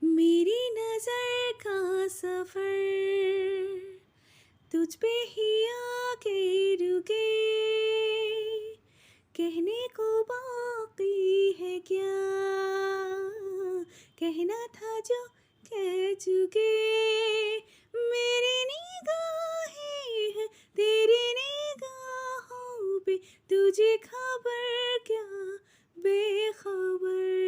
मेरी नजर का सफर तुझ पे ही आके रुके, कहने को बाकी है क्या, कहना था जो कह चुके। मेरी निगाहें हैं तेरी निगाहों पे, तुझे खबर क्या बेखबर।